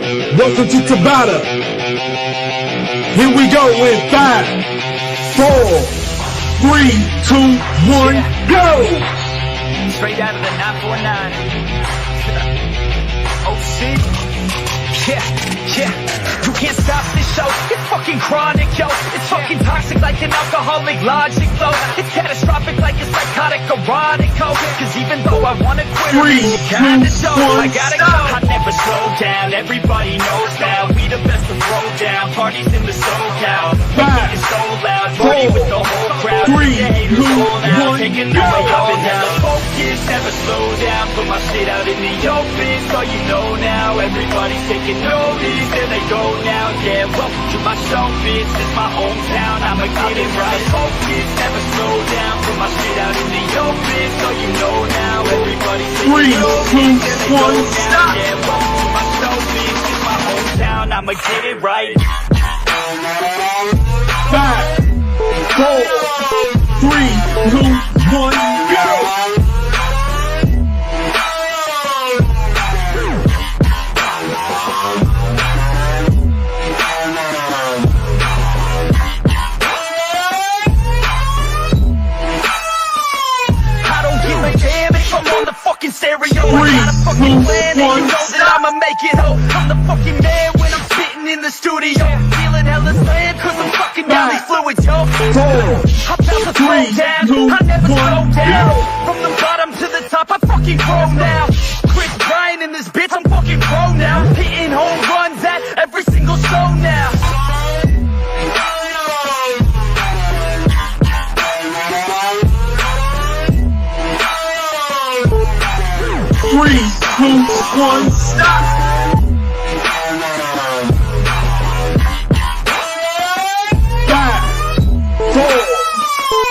Welcome to Tabata. Here we go in 5, 4, 3, 2, 1, go! Straight out of the 949. Oh shit. Yeah. You can't stop this show. It's fucking chronic, yo. It's fucking toxic like an alcoholic logic flow. It's catastrophic like a psychotic erotic code. Cause even though I wanna quit, 3, 2, 1, I gotta go. I never slow down, everybody knows now. We the best to throw down, parties in the SoCal. It's so loud, party with the whole crowd. 3, 2, 1, taking the way up and down. Focus, never slow down. Put my shit out in the open, so you know now. Everybody's taking notice, there they go now. Yeah, welcome to my show, bitch. This my hometown, I'ma get it right. Focus, never slow down. Put my shit out in the open, so you know now. Everybody's taking notice, there they go now. Yeah, welcome to my show, bitch. This my hometown, I'ma get it right. 5, 4, 3, 2, 1, go! Stereo, I got a fucking plan and you know that I'ma make it ho. I'm the fucking man when I'm sitting in the studio. Feeling hella slammed cause I'm fucking down these fluids, yo. I'm about to throw down, I never slow down. From the bottom to the top, I fucking grow now. Chris Bryant in this bitch, I'm fucking pro now. Hitting home runs at every single show now. 3, 2, 1, stop! 5, 4,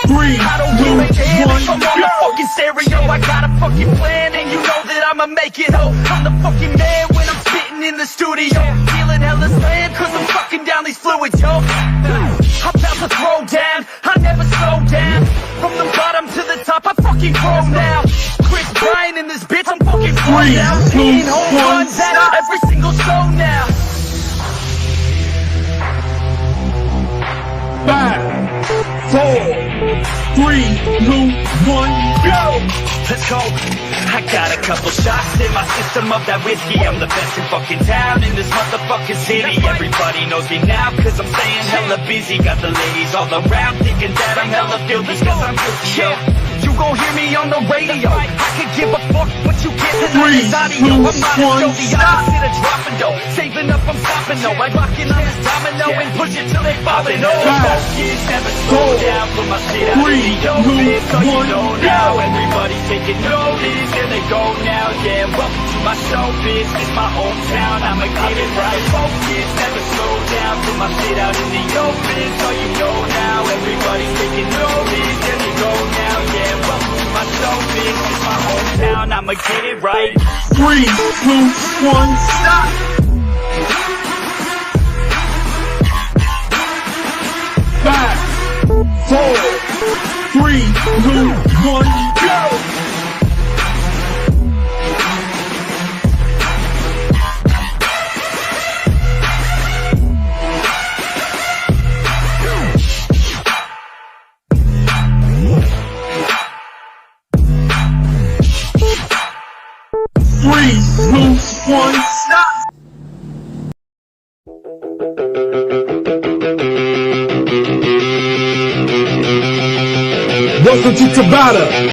3, 2, 1, I'm on the fucking stereo, I got a fucking plan and you know that I'ma make it ho. I'm the fucking man when I'm sitting in the studio. Feeling hella slammed cause I'm fucking down these fluids, yo. I'm about to throw down, I never slow down. From the bottom to the top, I fucking grow now. Chris Bryant in this bitch, I'm fucking pro now. Hitting home runs at every single show now. 5, 4, 3, 2, 1, go! Let's go. I got a couple shots in my system of that whiskey. I'm the best in fucking town in this motherfucking city. Everybody knows me now cause I'm staying hella busy. Got the ladies all around thinking that I'm hella filthy cause I'm guilty, yo. You gon' hear me on the radio. I could give a fuck what you get in this audio. I'm not a show, the opposite of dropping dough. Saving up, I'm stopping though. I rock it on this domino and push it till they falling over. Focus, never slow down. Put my shit out in the open, so you know now. Everybody's taking notice, there they go now. Yeah, welcome to my show, bitch. It's my hometown, I'ma get it right. Focus, never slow down. Put my shit out in the open, so you know now. Everybody's taking notice, there they go now. Yeah, welcome to my show, bitch. It's my hometown, I'ma get it right. 3, 2, 1, stop! 5, 4, 3, 2, 1, go! Three, two, one, stop! Welcome to Tabata.